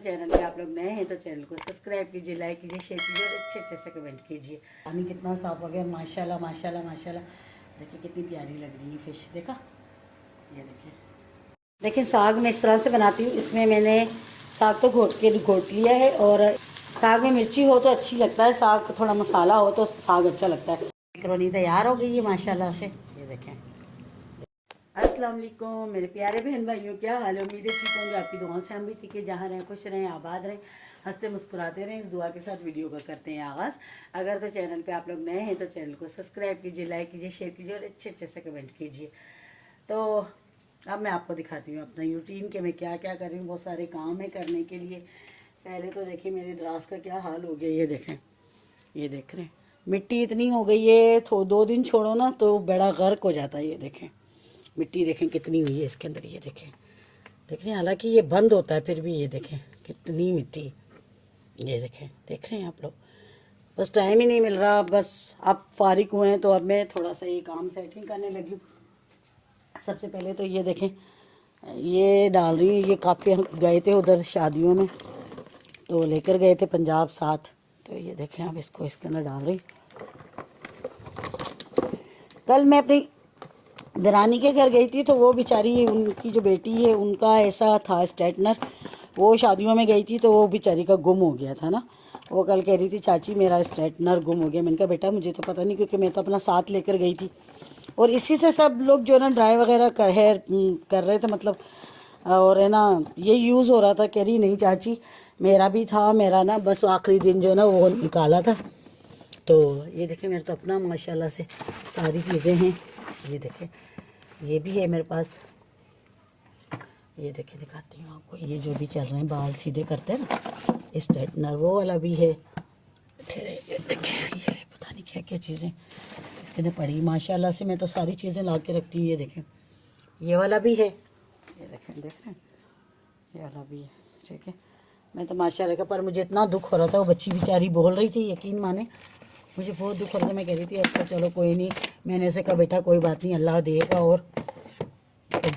Channel पे आप लोग नए हैं तो चैनल को सब्सक्राइब कीजिए, लाइक कीजिए, शेयर कीजिए और अच्छे अच्छे से कमेंट कीजिए। पानी कितना साफ़ हो गया, माशाल्लाह माशाल्लाह माशाल्लाह। देखिए कितनी प्यारी लग रही है फिश। देखा, ये देखिए साग मैं इस तरह से बनाती हूँ। इसमें मैंने साग तो घोट लिया है, और साग में मिर्ची हो तो अच्छी लगता है, साग थोड़ा मसाला हो तो साग अच्छा लगता है। मैकरोनी तैयार हो गई है माशाल्लाह से। ये देखें। अस्सलाम वालेकुम मेरे प्यारे बहन भाइयों, क्या हाल है? उम्मीद है ठीक होंगे, आपकी दुआओं से हम भी ठीक है। जहाँ रहें खुश रहें, आबाद रहें, हंसते मुस्कुराते रहें, इस दुआ के साथ वीडियो का करते हैं आगाज़। अगर तो चैनल पे आप लोग नए हैं तो चैनल को सब्सक्राइब कीजिए, लाइक कीजिए, शेयर कीजिए और अच्छे अच्छे से कमेंट कीजिए। तो अब मैं आपको दिखाती हूँ अपना रूटीन के मैं क्या क्या कर रही हूँ। बहुत सारे काम है करने के लिए। पहले तो देखिए मेरे दराज का क्या हाल हो गया, ये देखें, ये देख रहे हैं मिट्टी इतनी हो गई है, तो 2 दिन छोड़ो ना तो बड़ा गर्क हो जाता है। ये देखें मिट्टी देखें कितनी हुई है इसके अंदर, ये देखें, देख रहे हैं, हालांकि ये बंद होता है फिर भी ये देखें कितनी मिट्टी। ये देखें, देख रहे हैं आप लोग, बस टाइम ही नहीं मिल रहा। बस अब फारिग हुए हैं तो अब मैं थोड़ा सा ये काम सेटिंग करने लगी हूँ। सबसे पहले तो ये देखें, ये डाल रही हूँ। ये काफ़ी हम गए थे उधर शादियों में तो लेकर गए थे पंजाब साथ, तो ये देखें अब इसको इसके अंदर डाल रही। कल मैं अपनी दरानी के घर गई थी तो वो बेचारी, उनकी जो बेटी है उनका ऐसा था स्ट्रेटनर, वो शादियों में गई थी तो वो बेचारी का गुम हो गया था ना। वो कल कह रही थी चाची मेरा स्ट्रेटनर गुम हो गया। मैंने कहा बेटा मुझे तो पता नहीं, क्योंकि मैं तो अपना साथ लेकर गई थी और इसी से सब लोग जो ना ड्राई वगैरह कर रहे थे मतलब, और है ना ये यूज़ हो रहा था। कह रही नहीं चाची मेरा भी था, मेरा ना बस आखिरी दिन जो है ना वो निकाला था। तो ये देखें मेरे तो अपना माशाल्लाह से सारी चीज़ें हैं। ये देखें ये भी है मेरे पास। ये देखें दिखाती हूँ आपको, ये जो भी चल रहे हैं बाल सीधे करते हैं ना स्ट्रेटनर, वो वाला भी है। ये देखें, ये पता नहीं क्या क्या चीज़ें इसके अंदर पड़ी माशाल्लाह से। मैं तो सारी चीज़ें ला के रखती हूँ। ये देखें ये वाला भी है, ये देखें, देख रहे हैं, ये वाला भी है, ठीक है। मैं तो माशाल्लाह का, पर मुझे इतना दुख हो रहा था, वो बच्ची बेचारी बोल रही थी, यकीन माने मुझे बहुत दुख हो रहा था। मैं कह रही थी अच्छा चलो कोई नहीं, मैंने उसे कहा बेटा कोई बात नहीं अल्लाह देगा और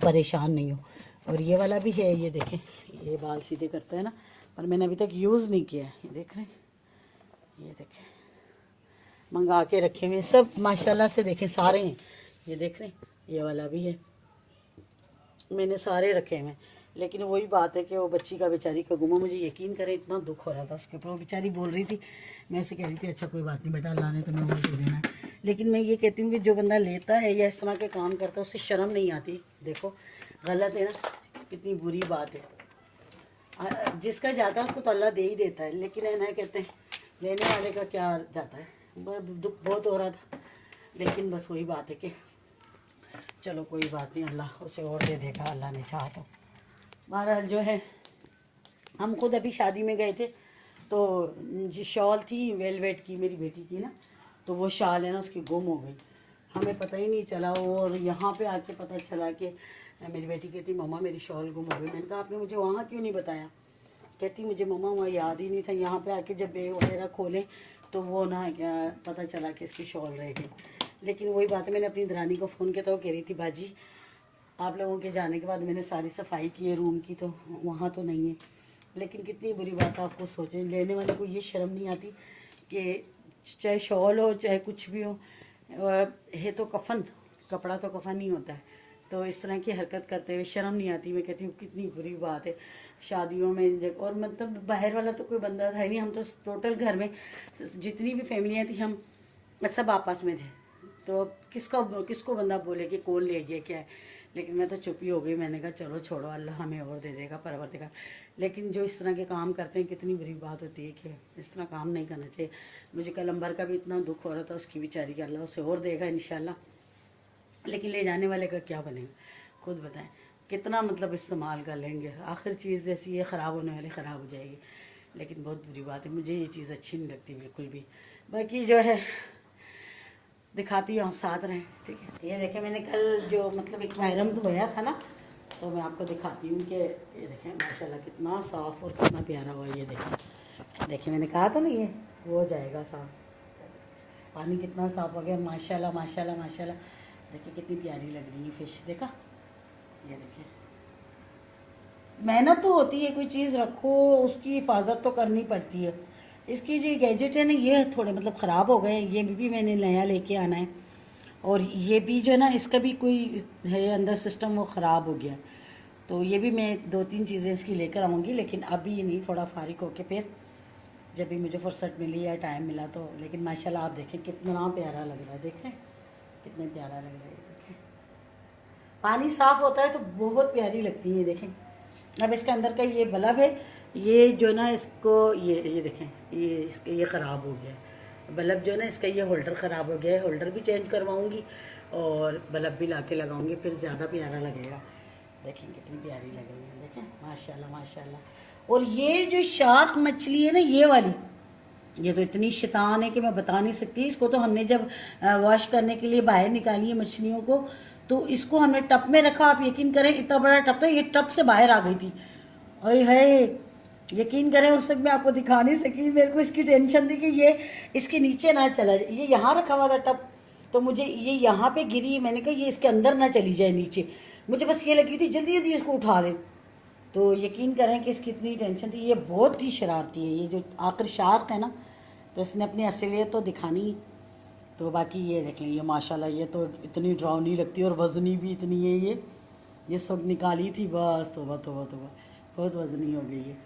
परेशान नहीं हो। और ये वाला भी है, ये देखें, ये बाल सीधे करता है ना, पर मैंने अभी तक यूज़ नहीं किया है। ये देख रहे हैं, ये देखें मंगा के रखे हुए सब माशाल्लाह से, देखें सारे हैं। ये देख रहे हैं ये वाला भी है, मैंने सारे रखे हुए। लेकिन वही बात है कि वो बच्ची का बेचारी का गुमा, मुझे यकीन करें इतना दुख हो रहा था उसके ऊपर। वो बेचारी बोल रही थी, मैं उसे कह रही थी अच्छा कोई बात नहीं बेटा अल्लाह ने तुम्हें वो दे देना है। लेकिन मैं ये कहती हूँ कि जो बंदा लेता है या इस तरह के काम करता है उससे शर्म नहीं आती। देखो गलत है ना, कितनी बुरी बात है। जिसका जाता है उसको तो अल्लाह दे ही देता है, लेकिन है ना कहते हैं लेने वाले का क्या जाता है। दुख बहुत हो रहा था, लेकिन बस वही बात है कि चलो कोई बात नहीं, अल्लाह उसे और दे देगा अल्लाह ने चाहा तो। बहरहाल जो है हम खुद अभी शादी में गए थे तो जो शॉल थी वेलवेट की मेरी बेटी की ना, तो वो शाल है ना उसकी गुम हो गई, हमें पता ही नहीं चला। और यहाँ पे आके पता चला कि मेरी बेटी कहती मम्मा मेरी शॉल गुम हो गई। मैंने कहा आपने मुझे वहाँ क्यों नहीं बताया? कहती मुझे मम्मा वहाँ याद ही नहीं था। यहाँ पे आके जब बैग वगैरह खोलें तो वो ना क्या पता चला कि इसकी शॉल रह गई। लेकिन वही बात है, मैंने अपनी दरानी को फ़ोन किया तो वो कह रही थी बाजी आप लोगों के जाने के बाद मैंने सारी सफाई की है रूम की, तो वहाँ तो नहीं है। लेकिन कितनी बुरी बात है, आपको सोचें लेने वाले को ये शर्म नहीं आती कि चाहे शॉल हो चाहे कुछ भी हो, है तो कफन, कपड़ा तो कफन ही होता है, तो इस तरह की हरकत करते हुए शर्म नहीं आती। मैं कहती हूँ कितनी बुरी बात है शादियों में जब, और मतलब बाहर वाला तो कोई बंदा था ही नहीं, हम तो टोटल घर में जितनी भी फैमिलियाँ थी हम सब आपस में थे, तो किसको बंदा बोले कि कौन ले गया क्या है। लेकिन मैं तो चुप ही हो गई, मैंने कहा चलो छोड़ो अल्लाह हमें और दे देगा परवरदिगार। लेकिन जो इस तरह के काम करते हैं कितनी बुरी बात होती है कि इस तरह काम नहीं करना चाहिए। मुझे कल अंबर का भी इतना दुख हो रहा था, उसकी बेचारी का अल्लाह उसे और देगा इंशाल्लाह। लेकिन ले जाने वाले का क्या बनेगा खुद बताएं, कितना मतलब इस्तेमाल कर लेंगे, आखिर चीज़ जैसी ये ख़राब होने वाली ख़राब हो जाएगी। लेकिन बहुत बुरी बात है, मुझे ये चीज़ अच्छी नहीं लगती बिल्कुल भी। बाकी जो है दिखाती हूँ आप साथ रहें, ठीक है। ये देखें मैंने कल जो मतलब एक महरम धोया था ना, तो मैं आपको दिखाती हूँ कि ये देखें माशाल्लाह कितना साफ़ और कितना प्यारा हुआ। ये देखें, देखिए मैंने कहा था ना ये हो जाएगा साफ़, पानी कितना साफ़ हो गया माशाल्लाह माशाल्लाह माशाल्लाह। देखिए कितनी प्यारी लग रही है फिश, देखा, ये देखिए मेहनत तो होती है, कोई चीज़ रखो उसकी हिफाजत तो करनी पड़ती है। इसकी जो गैजेट है ना ये थोड़े मतलब ख़राब हो गए, ये भी मैंने नया लेके आना है। और ये भी जो है ना इसका भी कोई है अंदर सिस्टम वो ख़राब हो गया, तो ये भी मैं 2-3 चीज़ें इसकी लेकर आऊँगी, लेकिन अभी नहीं, थोड़ा फारिग होके फिर जब भी मुझे फुर्सत मिली या टाइम मिला तो। लेकिन माशाल्लाह आप देखें कितना प्यारा लग रहा है, देखें कितने प्यारा लग रहा है, देखें पानी साफ़ होता है तो बहुत प्यारी लगती है। देखें अब इसके अंदर का ये बल्ब है, ये जो ना इसको ये देखें ये ख़राब हो गया है बल्ब जो है ना इसका, ये होल्डर ख़राब हो गया है। होल्डर भी चेंज करवाऊँगी और बल्ब भी ला के लगाऊँगी, फिर ज़्यादा प्यारा लगेगा। देखें कितनी प्यारी लग रही है, देखें माशाल्लाह माशाल्लाह। और ये जो शार्क मछली है ना ये वाली, ये तो इतनी शैतान है कि मैं बता नहीं सकती। इसको तो हमने जब वॉश करने के लिए बाहर निकाली है मछलियों को, तो इसको हमने टब में रखा। आप यकीन करें इतना बड़ा टब था, ये टब से बाहर आ गई थी। अरे है यकीन करें उस वक्त मैं आपको दिखा नहीं सकी, मेरे को इसकी टेंशन थी कि ये इसके नीचे ना चला जाए। ये यहाँ रखा हुआ था टब, तो मुझे ये यहाँ पे गिरी, मैंने कहा ये इसके अंदर ना चली जाए नीचे। मुझे बस ये लगी थी जल्दी जल्दी इसको उठा लें, तो यकीन करें कि इसकी इतनी टेंशन थी। ये बहुत ही शरारती है, ये जो आखिर शार्क है ना, तो इसने अपनी असलियत तो दिखानी। तो बाकी ये देख लें, ये माशाल्लाह ये तो इतनी डरावनी लगती है और वज़नी भी इतनी है। ये सब निकाली थी बस, तोबा तोबा तोबा, बहुत वज़नी हो गई है।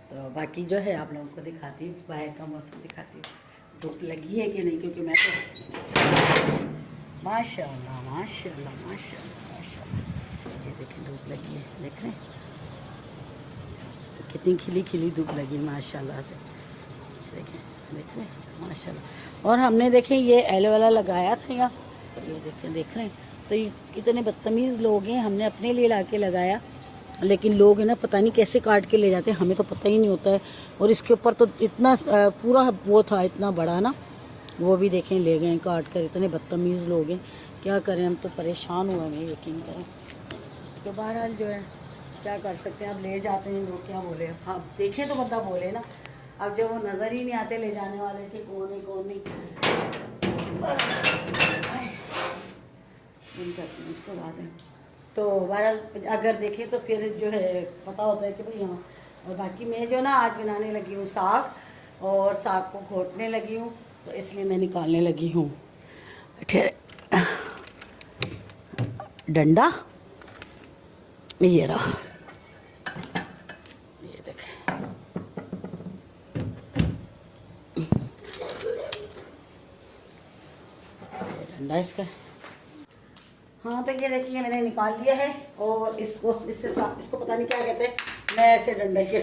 तो बाकी जो है आप लोगों को दिखाती हूँ, बाहर का मौसम दिखाती हूँ, धूप लगी है कि नहीं, क्योंकि मैं तो माशाल्लाह माशाल्लाह माशाल्लाह माशाल्लाह, ये देखें धूप लगी है, देख रहे हैं कितनी खिली खिली धूप लगी माशाल्लाह से, देखें देख रहे हैं माशाल्लाह। और हमने देखें ये एलो वाला लगाया था यहाँ, ये देख रहे हैं। तो ये कितने बदतमीज़ लोग हैं, हमने अपने लिए ला के लगाया, लेकिन लोग है ना पता नहीं कैसे काट के ले जाते हैं, हमें तो पता ही नहीं होता है। और इसके ऊपर तो इतना पूरा वो था इतना बड़ा ना, वो भी देखें ले गए काट कर। इतने बदतमीज़ लोग हैं, क्या करें, हम तो परेशान हुए हैं, यकीन करें। तो बहरहाल जो है क्या कर सकते हैं, अब ले जाते हैं, लोग क्या बोले, हाँ देखें तो बंदा बोले ना। अब जब वो नज़र ही नहीं आते ले जाने वाले कि कौन है कौन नहीं, इसको ला दें। तो बहरहाल अगर देखें तो फिर जो है पता होता है कि भाई यहाँ। और बाकी मैं जो ना आज बनाने लगी हूँ साग, और साग को घोटने लगी हूँ, तो इसलिए मैं निकालने लगी हूँ डंडा, ये रहा, ये देखें डंडा इसका। हाँ तो ये देखिए मैंने निकाल लिया है, और इसको इसको पता नहीं क्या कहते हैं, मैं ऐसे डंडे के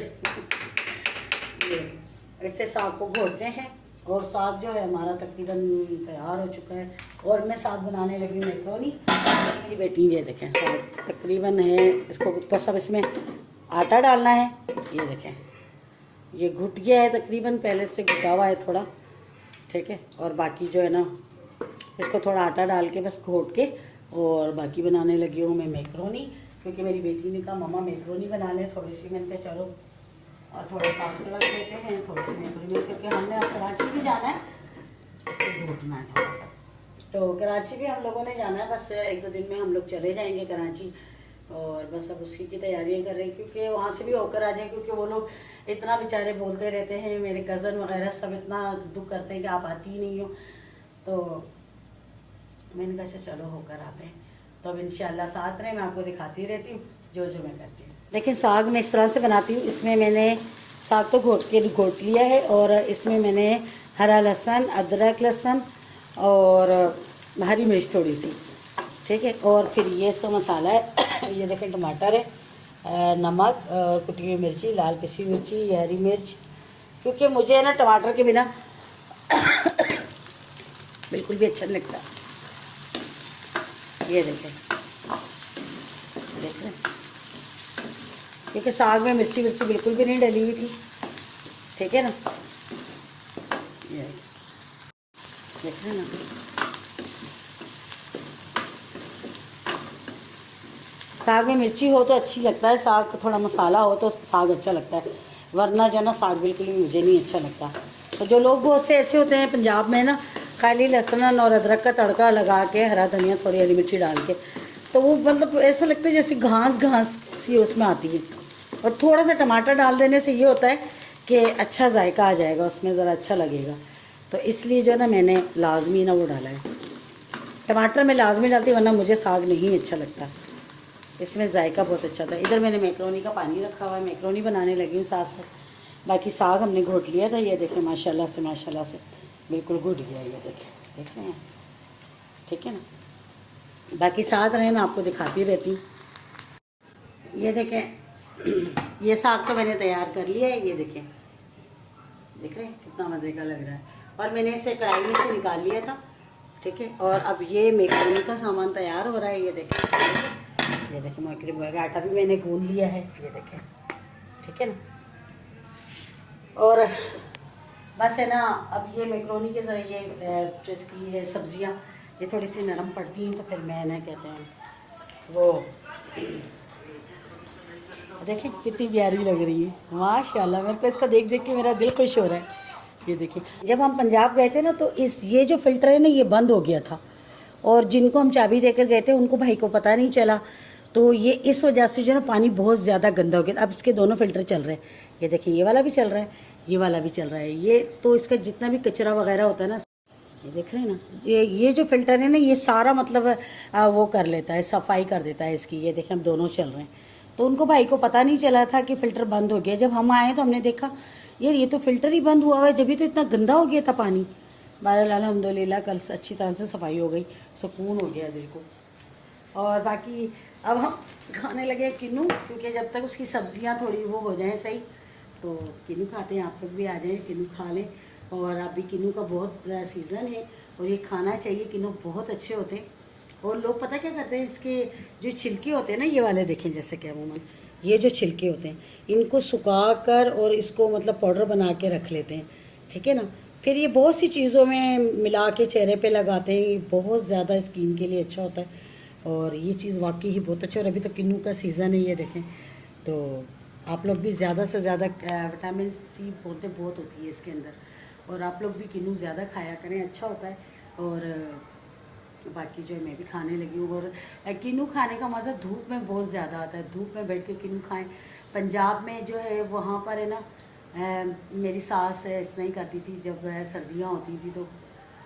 इससे साग को घोटते हैं। और साग जो है हमारा तकरीबन तैयार हो चुका है, और मैं साग बनाने लगी हूँ मैक्रोनी। मेरी बेटी ये देखें साग तकरीबन है, इसको बस अब इसमें आटा डालना है। ये देखें ये घुट गया है तकरीबन, पहले से घुटा हुआ है थोड़ा, ठीक है। और बाकी जो है ना इसको थोड़ा आटा डाल के बस घोट के, और बाकी बनाने लगी हूँ मैं मैक्रोनी, क्योंकि मेरी बेटी ने कहा मम्मा मैक्रोनी बना लें थोड़ी सी। मैंने कहा चलो, और थोड़ा साग रख लेते हैं, थोड़ी सी मैक्रोनी, क्योंकि हमने अब कराची भी जाना है, इसको घोटना है थोड़ा सा। तो कराची भी हम लोगों ने जाना है, बस 1-2 दिन में हम लोग चले जाएंगे कराची, और बस अब उसी की तैयारियाँ कर रहे हैं, क्योंकि वहाँ से भी होकर आ जाए, क्योंकि वो लोग इतना बेचारे बोलते रहते हैं, मेरे कज़न वगैरह सब इतना दुख करते हैं कि आप आती ही नहीं हो। तो मैंने कहा चलो होकर आते हैं, तो अब इंशाल्लाह साथ में मैं आपको दिखाती रहती हूँ जो जो मैं करती हूँ। लेकिन साग मैं इस तरह से बनाती हूँ, इसमें मैंने साग तो घोट लिया है, और इसमें मैंने हरा लहसुन, अदरक लहसुन और हरी मिर्च थोड़ी सी, ठीक है। और फिर ये इसका मसाला है, ये देखें टमाटर है, नमक, कुटी हुई मिर्ची, लाल पिसी मिर्ची, हरी मिर्च, क्योंकि मुझे ना टमाटर के बिना बिल्कुल भी अच्छा नहीं लगता। ये देखें देख रहे हैं, क्योंकि साग में मिर्ची बिल्कुल भी नहीं डली हुई थी, ठीक है ना। ये देख रहे हैं ना, साग में मिर्ची हो तो अच्छी लगता है, साग थोड़ा मसाला हो तो साग अच्छा लगता है, वरना जो ना साग बिल्कुल भी मुझे नहीं अच्छा लगता। तो जो लोग बहुत से ऐसे होते हैं पंजाब में ना, खाली लहसुन और अदरक का तड़का लगा के, हरा धनिया थोड़ी हरी मिर्ची डाल के, तो वो मतलब ऐसा लगता है जैसे घास सी उसमें आती है, और थोड़ा सा टमाटर डाल देने से ये होता है कि अच्छा जायका आ जाएगा उसमें, ज़रा अच्छा लगेगा। तो इसलिए जो है ना मैंने लाजमी ना वो डाला है, टमाटर में लाजमी डालती, वरना मुझे साग नहीं अच्छा लगता। इसमें जायका बहुत अच्छा था। इधर मैंने मैक्रोनी का पानी रखा हुआ है, मैक्रोनी बनाने लगी हूँ साथ साथ। बाकी साग हमने घोट लिया था, ये देखें माशाल्लाह से बिल्कुल घुट गया, ये देख रहे हैं, ठीक है ना। बाकी साथ रहे मैं आपको दिखाती रहती हूँ। ये देखें ये साग तो मैंने तैयार कर लिया है, ये देखें, देख रहे हैं कितना मज़े का लग रहा है। और मैंने इसे कढ़ाई में से निकाल लिया था, ठीक है। और अब ये मैक्रोनी का सामान तैयार हो रहा है, ये देखें मैक्रोनी का आटा भी मैंने गूंद लिया है, ये देखें, ठीक है ना। और बस है ना, अब ये मैक्रोनी के ज़रिए जो इसकी ये सब्ज़ियाँ ये थोड़ी सी नरम पड़ती हैं, तो फिर मैं ना कहते हैं वो देखें कितनी प्यारी लग रही है माशाल्लाह। मेरे को इसको देख देख के मेरा दिल खुश हो रहा है। ये देखिए, जब हम पंजाब गए थे ना तो ये जो फ़िल्टर है ना ये बंद हो गया था, और जिनको हम चाबी देकर गए थे उनको भाई को पता नहीं चला, तो ये इस वजह से जो है ना पानी बहुत ज़्यादा गंदा हो गया। अब इसके दोनों फ़िल्टर चल रहे हैं, ये देखिए ये वाला भी चल रहा है, ये वाला भी चल रहा है। ये तो इसका जितना भी कचरा वगैरह होता है ना, ये देख रहे हैं ना, ये जो फ़िल्टर है ना ये सारा मतलब वो कर लेता है, सफाई कर देता है इसकी। ये देखें हम दोनों चल रहे हैं, तो उनको भाई को पता नहीं चला था कि फ़िल्टर बंद हो गया। जब हम आए तो हमने देखा यार ये तो फ़िल्टर ही बंद हुआ हुआ है, जब भी तो इतना गंदा हो गया था पानी। बहरहाल अल्हम्दुलिल्लाह कल अच्छी तरह से सफाई हो गई, सुकून हो गया दिल को। और बाकी अब हम खाने लगे किन्नू, क्योंकि जब तक उसकी सब्जियां थोड़ी वो हो जाएं सही, तो किन्नू खाते हैं। आप लोग भी आ जाएं, किन्नू खा लें। और अभी किन्नू का बहुत सीज़न है और ये खाना चाहिए, किन्नू बहुत अच्छे होते हैं। और लोग पता क्या करते हैं, इसके जो छिलके होते हैं ना, ये वाले देखें जैसे कि अमूमन ये जो छिलके होते हैं इनको सुखा कर और इसको मतलब पाउडर बना के रख लेते हैं, ठीक है ना। फिर ये बहुत सी चीज़ों में मिला के चेहरे पे लगाते हैं, ये बहुत ज़्यादा स्किन के लिए अच्छा होता है। और ये चीज़ वाकई ही बहुत अच्छा। और अभी तो किन्नू का सीज़न है, ये देखें, तो आप लोग भी ज़्यादा से ज़्यादा विटामिन सी बोलते बहुत होती है इसके अंदर, और आप लोग भी किन्नू ज़्यादा खाया करें, अच्छा होता है। और बाकी जो है मैं भी खाने लगी हूँ। और किन्नू खाने का मज़ा धूप में बहुत ज़्यादा आता है, धूप में बैठ के किन्नू खाएं। पंजाब में जो है वहाँ पर है ना, मेरी सास इस तरह ही करती थी, जब सर्दियाँ होती थी तो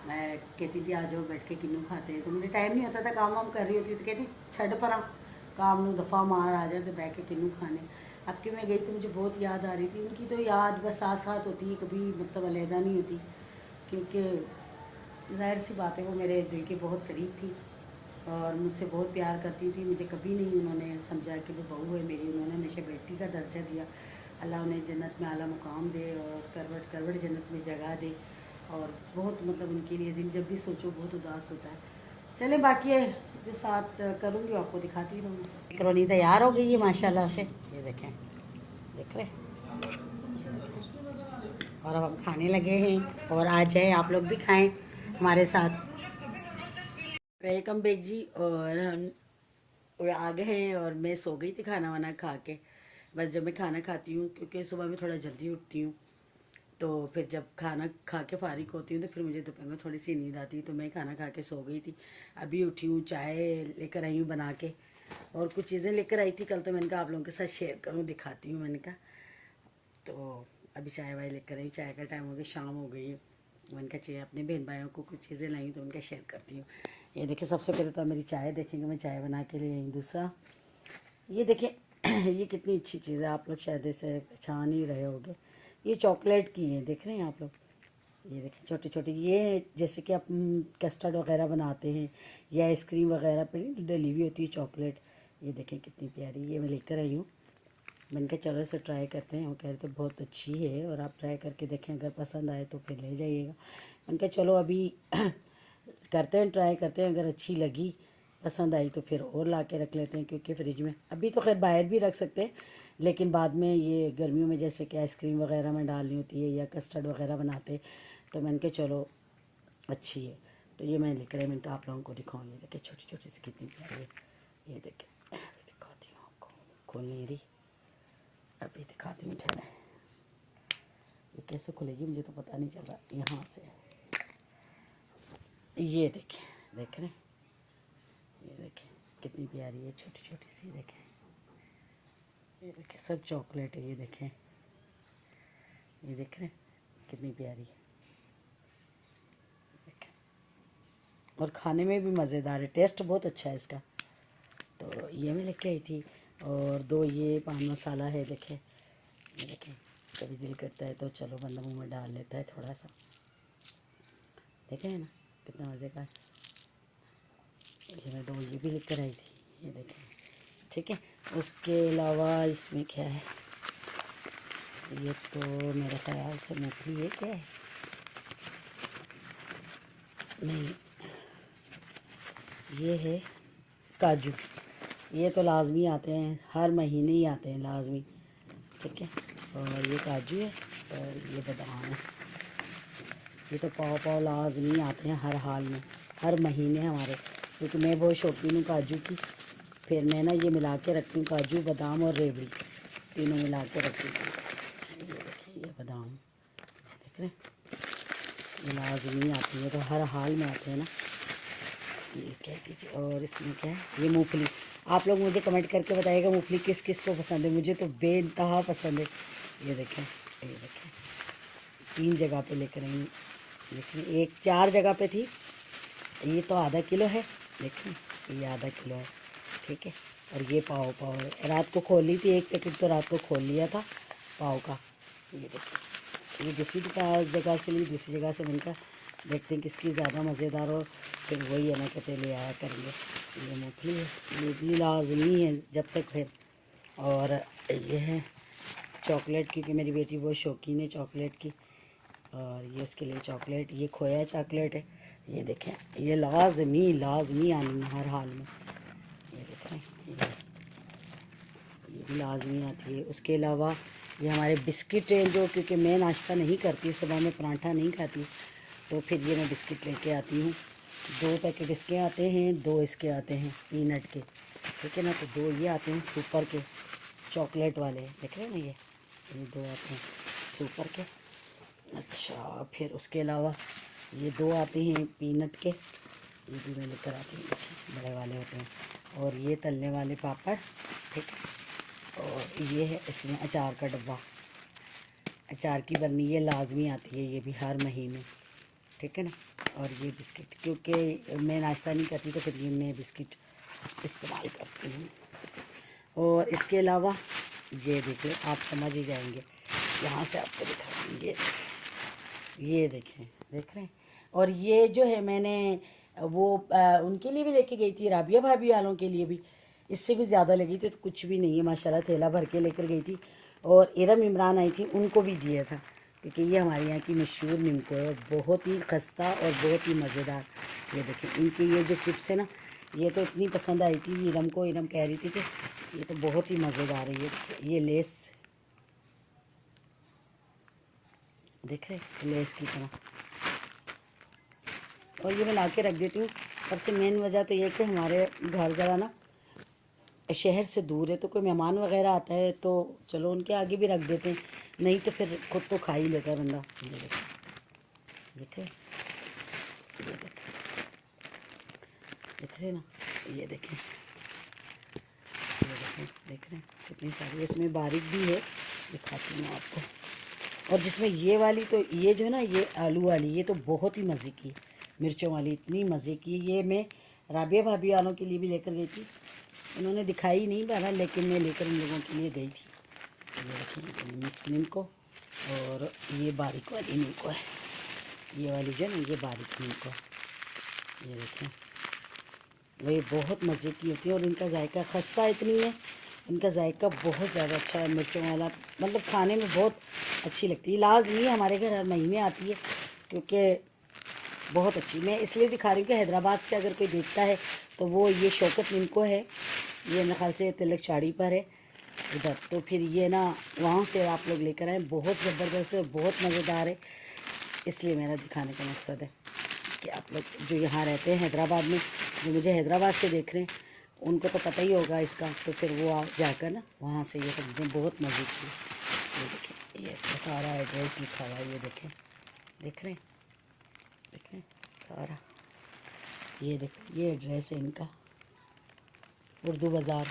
मैं कहती थी आ जाओ बैठ के किन्नू खाते हैं। तो मुझे टाइम नहीं होता था, काम वाम कर रही होती तो कहती छड़ परा काम नू दफ़ा मार आ जाए तो बैठ के किन्नू खाने। अब कि मैं गई तो मुझे बहुत याद आ रही थी उनकी, तो याद बस साथ साथ होती है, कभी मतलब अलहदा नहीं होती, क्योंकि ज़ाहिर सी बात है वो मेरे दिल के बहुत करीब थी और मुझसे बहुत प्यार करती थी। मुझे कभी नहीं उन्होंने समझा कि वो बहू है मेरी, उन्होंने हमेशा बेटी का दर्जा दिया। अल्लाह उन्हें जन्नत में आला मुकाम दे और करवट करवट जन्नत में जगह दे। और बहुत मतलब उनके लिए दिल जब भी सोचो बहुत उदास होता है। चले बाकी है जो साथ करूँगी आपको दिखाती रहूँगी। मैक्रोनी तैयार हो गई है माशाल्लाह से, ये देखें, देख रहे। और अब हम खाने लगे हैं, और आ जाए आप लोग भी खाएं हमारे साथ। वेलकम बैक जी। और हम आ गए हैं और मैं सो गई थी खाना वाना खा के। बस जब मैं खाना खाती हूँ, क्योंकि सुबह में थोड़ा जल्दी उठती हूँ, तो फिर जब खाना खा के फारिग होती हूँ तो फिर मुझे दोपहर में थोड़ी सी नींद आती है, तो मैं खाना खा के सो गई थी। अभी उठी हूँ, चाय लेकर आई हूँ बना के, और कुछ चीज़ें लेकर आई थी कल, तो मैंने कहा आप लोगों के साथ शेयर करूँ, दिखाती हूँ मैंने कहा। तो अभी चाय वाय लेकर आई, चाय का टाइम हो गया, शाम हो गई है। मैंने कहा चाहिए अपने बहन भाइयों को कुछ चीज़ें लाई तो उनका शेयर करती हूँ। ये देखिए सबसे पहले तो मेरी चाय देखेंगे, मैं चाय बना के ले आई। दूसरा ये देखिए ये कितनी अच्छी चीज़ है, आप लोग शायद इसे पहचान ही रहे होंगे। ये चॉकलेट की है, देख रहे हैं आप लोग, ये देखिए छोटी छोटी। ये जैसे कि आप कस्टर्ड वगैरह बनाते हैं या आइसक्रीम वगैरह पे डली हुई होती है चॉकलेट। ये देखें कितनी प्यारी, ये मैं लेकर आई हूँ। मैंने कहा चलो इसे ट्राई करते हैं, वो कह रहे थे बहुत अच्छी है और आप ट्राई करके देखें, अगर पसंद आए तो फिर ले जाइएगा। मैंने कहा चलो अभी करते हैं, ट्राई करते हैं, अगर अच्छी लगी पसंद आई तो फिर और ला के रख लेते हैं, क्योंकि फ्रिज में अभी तो खैर बाहर भी रख सकते हैं, लेकिन बाद में ये गर्मियों में जैसे कि आइसक्रीम वगैरह में डालनी होती है या कस्टर्ड वगैरह बनाते, तो मैंने कहा चलो अच्छी है, तो ये मैं लेकर आई। मैंने कहा आप लोगों को दिखाऊँ, ये देखिए छोटी छोटी सी कितनी प्यारी है। ये देखिए दिखाती हूँ आपको, खोल नहीं रही, अभी दिखाती हूँ। चले ये कैसे खुलेगी मुझे तो पता नहीं चल रहा, यहाँ से। ये देखें, देख रहे हैं, ये देखें कितनी प्यारी है, छोटी छोटी सी, देखें ये देखिए सब चॉकलेट है, ये देखें, ये देख रहे हैं कितनी प्यारी है, देखें। और खाने में भी मज़ेदार है, टेस्ट बहुत अच्छा है इसका। तो ये मैं लेके आई थी। और 2 ये पान मसाला है, देखें, ये देखें। कभी दिल करता है तो चलो बंदा मुंह में डाल लेता है थोड़ा सा, देखें ना कितना मज़े का है। ये मैं 2 ये भी लेकर आई थी, ये देखें, ठीक है। उसके अलावा इसमें क्या है, ये तो मेरे ख्याल से मूंगफली है, क्या है, नहीं, ये है काजू। ये तो लाजमी आते हैं, हर महीने ही आते हैं लाजमी, ठीक है। और ये काजू है और ये बादाम है। ये तो पाव पाव लाजमी आते हैं हर हाल में, हर महीने हमारे, क्योंकि मैं बहुत शौकीन हूँ काजू की। फिर मैं ना ये मिला के रखती हूँ, काजू बादाम और रेवड़ी तीनों मिला के रखती हूँ। ये देखिए, ये बादाम देख रहे हैं, ये लाजमी आती है, तो हर हाल में आते हैं ना, ये कह दीजिए। और इसमें क्या है, ये मूंगफली। आप लोग मुझे कमेंट करके बताइएगा मूंगफली किस किस को पसंद है, मुझे तो बेइंतहा पसंद है। ये देखें, ये देखें, 3 जगह पे लेकर आई, देखें, एक 4 जगह पे थी। ये तो आधा किलो है, देखें, ये आधा किलो है, ठीक है। और ये पाव पाव है, रात को खोल ली थी, एक पैकेट तो रात को खोल लिया था पाव का। ये देखिए, ये दूसरी जगह से ली, दूसरी जगह से बनकर देखते हैं किसकी ज़्यादा मज़ेदार हो, फिर वही है ना कहते ले आया करेंगे। ये मूंगफली है, ये भी लाजमी है जब तक फिर। और ये है चॉकलेट, क्योंकि मेरी बेटी बहुत शौकीन है चॉकलेट की, और ये उसके लिए चॉकलेट, ये खोया चॉकलेट है, ये देखें, ये लाजमी लाजमी आनी है हर हाल में। ये देखें, ये भी लाजमी आती है। उसके अलावा ये हमारे बिस्किट हैं, जो क्योंकि मैं नाश्ता नहीं करती, सुबह में पराठा नहीं खाती, तो फिर ये मैं बिस्किट लेके आती हूँ। 2 पैकेट इसके आते हैं, 2 इसके आते हैं पीनट के, ठीक है ना। तो 2 ये आते हैं सुपर के चॉकलेट वाले, देख रहे हैं ना, ये 2 आते हैं सुपर के। अच्छा, फिर उसके अलावा ये 2 आते हैं पीनट के, ये भी मैं लेकर आती हूँ, बड़े वाले होते हैं। और ये तलने वाले पापड़, ठीक है। और ये है इसमें अचार का डब्बा, अचार की बर्नी, ये लाजमी आती है, ये भी हर महीने, ठीक है ना। और ये बिस्किट, क्योंकि मैं नाश्ता नहीं करती तो फिर ये मैं बिस्किट इस्तेमाल करती हूँ। और इसके अलावा ये देखिए, आप समझ ही जाएंगे, यहाँ से आपको दिखा देंगे, ये देखें, देख रहे हैं। और ये जो है मैंने वो उनके लिए भी लेके गई थी, राबिया भाभी वालों के लिए भी, इससे भी ज़्यादा लगी थी, तो कुछ भी नहीं है माशाल्लाह, थैला भर के लेकर गई थी। और इरम इमरान आई थी, उनको भी दिया था, क्योंकि ये हमारे यहाँ की मशहूर निम्को है, बहुत ही खस्ता और बहुत ही मज़ेदार। ये देखिए, इनकी ये जो चिप्स है ना, ये तो इतनी पसंद आई थी इरम को, इरम कह रही थी कि ये तो बहुत ही मज़ेदार है। ये लेस देख रहे, लेस की तरह। और ये मैं ला के रख देती हूँ। सबसे मेन वजह तो ये कि हमारे घर ज़रा ना शहर से दूर है, तो कोई मेहमान वगैरह आता है तो चलो उनके आगे भी रख देते हैं, नहीं तो फिर खुद तो खा ही लेता है बंदा। ये देखे, ये देखे, देख रहे ना, ये देखें, ये देखें, देख रहे हैं कितनी सारी, इसमें बारीक भी है, दिखाती हूँ आपको। और जिसमें ये वाली, तो ये जो है ना, ये आलू वाली, ये तो बहुत ही मज़े की, मिर्चों वाली इतनी मज़े की। ये मैं राबिया भाभी वालों के लिए भी लेकर गई थी, उन्होंने दिखाई नहीं बना, लेकिन मैं लेकर उन लोगों के लिए गई थी। ये देखिए, मिक्स निम्को, और ये बारीक वाली निम्को है, ये वाली जो है ना, ये बारीक निम्को है। ये देखें, वही बहुत मज़े की होती है, और इनका जायका खस्ता इतनी है, इनका जायका बहुत ज़्यादा अच्छा है, मिर्चों वाला, मतलब खाने में बहुत अच्छी लगती है। लाजमी हमारे घर हर महीने आती है, क्योंकि बहुत अच्छी। मैं इसलिए दिखा रही हूँ कि हैदराबाद से अगर कोई देखता है तो वो ये शौकत निम्को है, ये मेरे ख्याल से तिलक चाड़ी पर है उधर, तो फिर ये ना वहाँ से आप लोग लेकर आए, बहुत ज़बरदस्त है, बहुत मज़ेदार है। इसलिए मेरा दिखाने का मकसद है कि आप लोग जो यहाँ रहते हैं हैदराबाद में, जो मुझे हैदराबाद से देख रहे हैं, उनको तो पता ही होगा इसका, तो फिर वो आप जाकर ना वहाँ से ये खरीदें, बहुत मज़े की। ये देखें, ये इसका सारा एड्रेस लिखा हुआ है, ये देखें, देख रहे हैं, देखें सारा, ये देखें, ये एड्रेस है इनका, उर्दू बाज़ार,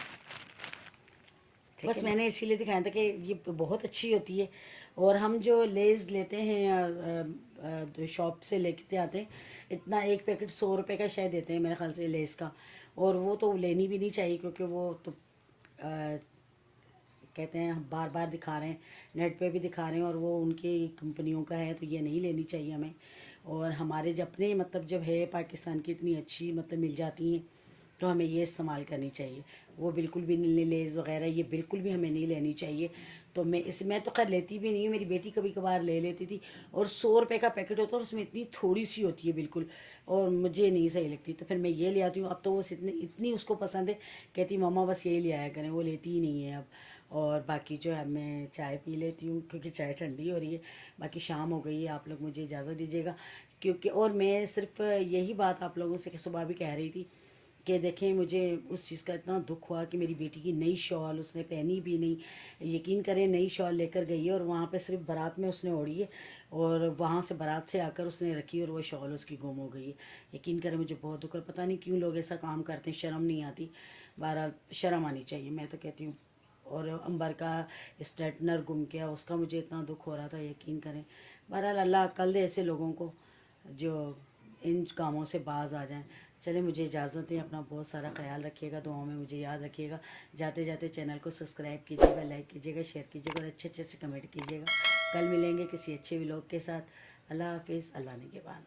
बस मैंने इसीलिए दिखाया था कि ये बहुत अच्छी होती है। और हम जो लेस लेते हैं शॉप से लेके आते हैं, इतना एक पैकेट 100 रुपये का शायद देते हैं मेरे ख्याल से लेस का। और वो तो लेनी भी नहीं चाहिए, क्योंकि वो तो कहते हैं बार बार दिखा रहे हैं, नेट पे भी दिखा रहे हैं, और वो उनकी कंपनियों का है, तो ये नहीं लेनी चाहिए हमें। और हमारे जब अपने मतलब जब है पाकिस्तान की इतनी अच्छी मतलब मिल जाती हैं, तो हमें ये इस्तेमाल करनी चाहिए। वो बिल्कुल भी नहीं, लेज़ वगैरह ये बिल्कुल भी हमें नहीं लेनी चाहिए। तो मैं तो खैर लेती भी नहीं हूँ, मेरी बेटी कभी कभार ले लेती थी। और 100 रुपये का पैकेट होता है और उसमें इतनी थोड़ी सी होती है बिल्कुल, और मुझे नहीं सही लगती, तो फिर मैं ये ले आती हूँ। अब तो वो इतनी उसको पसंद है, कहती मामा बस यही ले आया करें, वो लेती ही नहीं है अब। और बाकी जो है मैं चाय पी लेती हूँ, क्योंकि चाय ठंडी हो रही है। बाकी शाम हो गई है, आप लोग मुझे इजाज़त दीजिएगा। क्योंकि और मैं सिर्फ यही बात आप लोगों से सुबह भी कह रही थी कि देखें, मुझे उस चीज़ का इतना दुख हुआ कि मेरी बेटी की नई शॉल उसने पहनी भी नहीं। यकीन करें, नई शॉल लेकर गई है और वहाँ पे सिर्फ बारात में उसने ओढ़ी है, और वहाँ से बारात से आकर उसने रखी और वो शॉल उसकी गुम हो गई है। यकीन करें, मुझे बहुत दुख है। पता नहीं क्यों लोग ऐसा काम करते हैं, शर्म नहीं आती। बहरहाल शर्म आनी चाहिए, मैं तो कहती हूँ। और अंबर का स्ट्रेटनर गुम गया, उसका मुझे इतना दुख हो रहा था, यकीन करें। बहरहाल अल्लाह अक्ल दे ऐसे लोगों को जो इन कामों से बाज आ जाएं। चले, मुझे इजाज़त दें। अपना बहुत सारा ख्याल रखिएगा, दुआओं में मुझे याद रखिएगा। जाते जाते चैनल को सब्सक्राइब कीजिएगा, लाइक कीजिएगा, शेयर कीजिएगा, और अच्छे अच्छे से कमेंट कीजिएगा। कल मिलेंगे किसी अच्छे व्लॉग के साथ। अल्लाह हाफिज़, अल्लाह ने के बाद।